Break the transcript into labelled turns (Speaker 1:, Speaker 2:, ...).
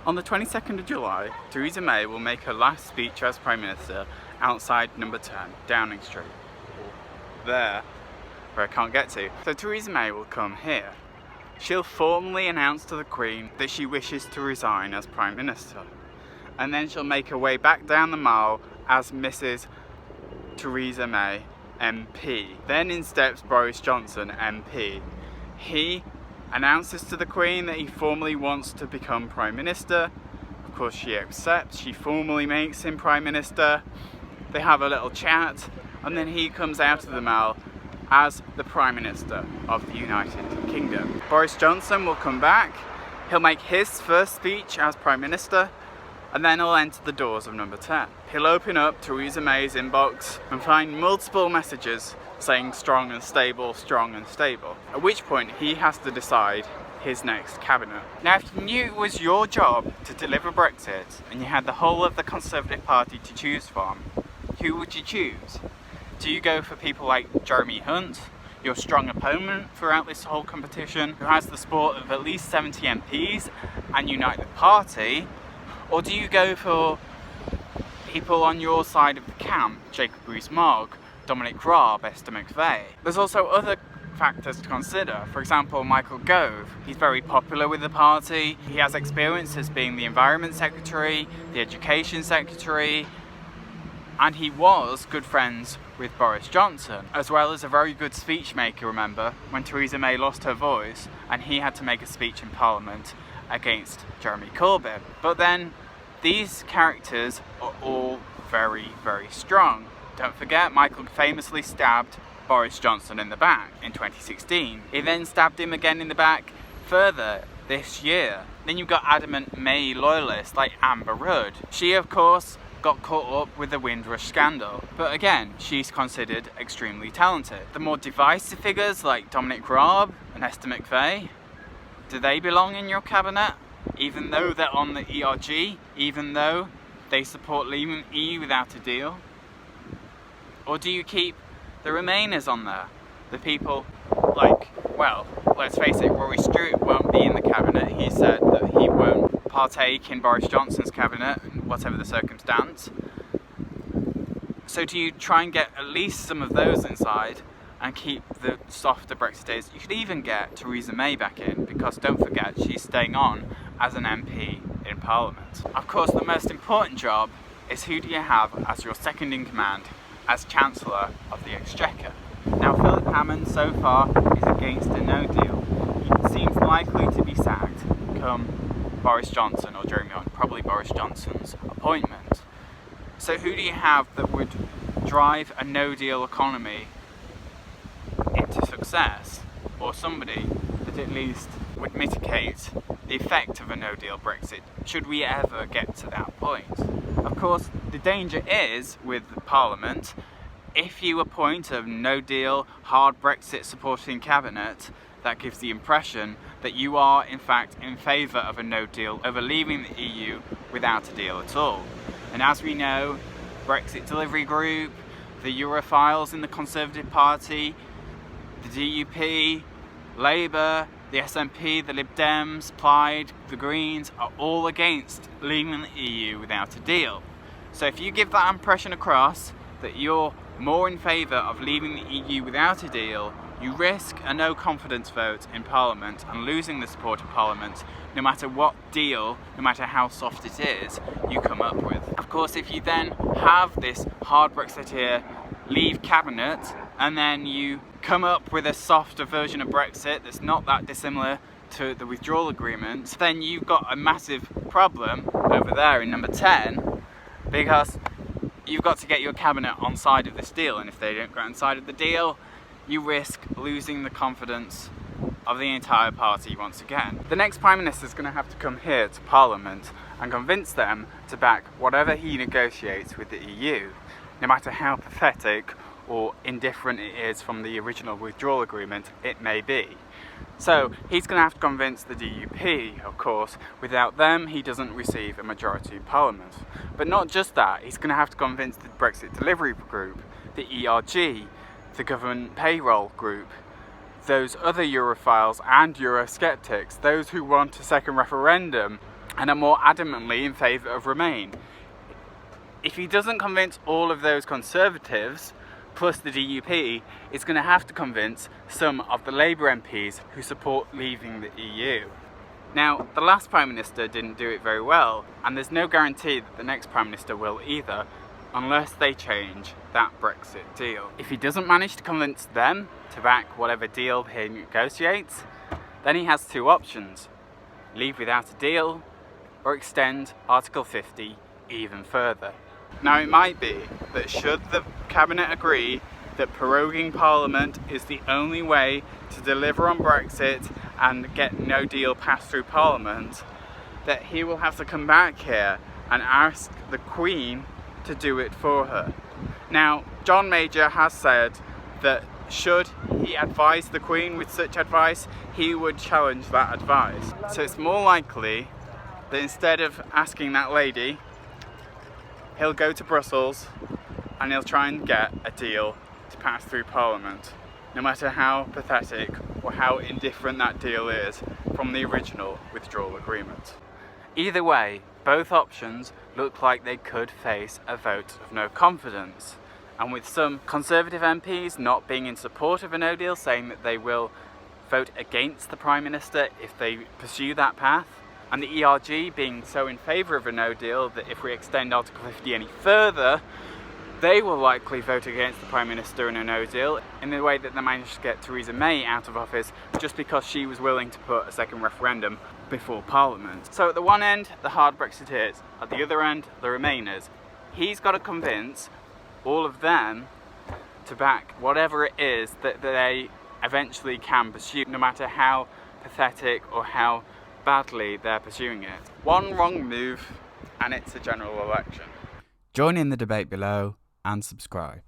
Speaker 1: On the 22nd of July, Theresa May will make her last speech as Prime Minister outside number 10, Downing Street. There, where I can't get to. So Theresa May will come here. She'll formally announce to the Queen that she wishes to resign as Prime Minister. And then she'll make her way back down the mile as Mrs. Theresa May, MP. Then in steps Boris Johnson, MP. He announces to the Queen that he formally wants to become Prime Minister. Of course she accepts, she formally makes him Prime Minister. They have a little chat, and then he comes out of the mall as the Prime Minister of the United Kingdom. Boris Johnson will come back, he'll make his first speech as Prime Minister, and then he'll enter the doors of number 10. He'll open up Theresa May's inbox and find multiple messages saying strong and stable, at which point he has to decide his next cabinet. Now, if you knew it was your job to deliver Brexit and you had the whole of the Conservative Party to choose from, who would you choose? Do you go for people like Jeremy Hunt, your strong opponent throughout this whole competition, who has the support of at least 70 MPs and unite the party? Or do you go for people on your side of the camp, Jacob Rees-Mogg, Dominic, Raab, Esther, Mcvey? There's also other factors to consider. For example, Michael Gove. He's very popular with the party. He has experience as being the Environment Secretary, the Education Secretary, and he was good friends with Boris Johnson, as well as a very good speech maker, remember, when Theresa May lost her voice and he had to make a speech in Parliament against Jeremy Corbyn. But then, these characters are all very, very strong. Don't forget, Michael famously stabbed Boris Johnson in the back in 2016. He then stabbed him again in the back further this year. Then you've got adamant May loyalists like Amber Rudd. She, of course, got caught up with the Windrush scandal. But again, she's considered extremely talented. The more divisive figures like Dominic, Raab and Esther Mcvey, do they belong in your cabinet? Even though they're on the ERG, even though they support leaving the EU without a deal? Or do you keep the Remainers on there? The people like, well, let's face it, Rory Stewart won't be in the cabinet. He said that he won't partake in Boris Johnson's cabinet, whatever the circumstance. So do you try and get at least some of those inside and keep the softer Brexiteers? You could even get Theresa May back in, because don't forget, she's staying on as an MP in Parliament. Of course, the most important job is who do you have as your second in command as Chancellor of the Exchequer. Now, Philip Hammond so far is against a no deal. He seems likely to be sacked come Boris Johnson or Jeremy Hunt, probably Boris Johnson's appointment. So who do you have that would drive a no deal economy into success, or somebody that at least would mitigate the effect of a no deal Brexit should we ever get to that point? Of course, the danger is with Parliament, if you appoint a no deal, hard Brexit supporting cabinet, that gives the impression that you are in fact in favour of a no deal, over leaving the EU without a deal at all. And as we know, Brexit Delivery Group, the Europhiles in the Conservative Party, the DUP, Labour, the SNP, the Lib Dems, Plaid, the Greens are all against leaving the EU without a deal. So if you give that impression across that you're more in favour of leaving the EU without a deal, you risk a no confidence vote in Parliament and losing the support of Parliament no matter what deal, no matter how soft it is, you come up with. Of course, if you then have this hard Brexiteer leave cabinet and then you come up with a softer version of Brexit that's not that dissimilar to the withdrawal agreement, then you've got a massive problem over there in number 10, because you've got to get your cabinet on side of this deal, and if they don't get on side of the deal, you risk losing the confidence of the entire party once again. The next Prime Minister is going to have to come here to Parliament and convince them to back whatever he negotiates with the EU, no matter how pathetic or indifferent it is from the original withdrawal agreement it may be. So he's going to have to convince the DUP, of course. Without them, he doesn't receive a majority in Parliament. But not just that, he's going to have to convince the Brexit Delivery Group, the ERG, the Government Payroll Group, those other Europhiles and Eurosceptics, those who want a second referendum and are more adamantly in favour of Remain. If he doesn't convince all of those Conservatives, plus the DUP, is going to have to convince some of the Labour MPs who support leaving the EU. Now, the last Prime Minister didn't do it very well, and there's no guarantee that the next Prime Minister will either, unless they change that Brexit deal. If he doesn't manage to convince them to back whatever deal he negotiates, then he has two options: leave without a deal, or extend Article 50 even further. Now, it might be that should the Cabinet agree that proroguing Parliament is the only way to deliver on Brexit and get no deal passed through Parliament, that he will have to come back here and ask the Queen to do it for her. Now, John Major has said that should he advise the Queen with such advice, he would challenge that advice. So it's more likely that instead of asking that lady, he'll go to Brussels and he'll try and get a deal to pass through Parliament, no matter how pathetic or how indifferent that deal is from the original withdrawal agreement. Either way, both options look like they could face a vote of no confidence, and with some Conservative MPs not being in support of a no deal, saying that they will vote against the Prime Minister if they pursue that path, and the ERG being so in favour of a no deal that if we extend Article 50 any further, they will likely vote against the Prime Minister in a no deal, in the way that they managed to get Theresa May out of office just because she was willing to put a second referendum before Parliament. So at the one end, the hard Brexiteers; at the other end, the Remainers. He's got to convince all of them to back whatever it is that they eventually can pursue, no matter how pathetic or how badly they're pursuing it. One wrong move and it's a general election.
Speaker 2: Join in the debate below and subscribe.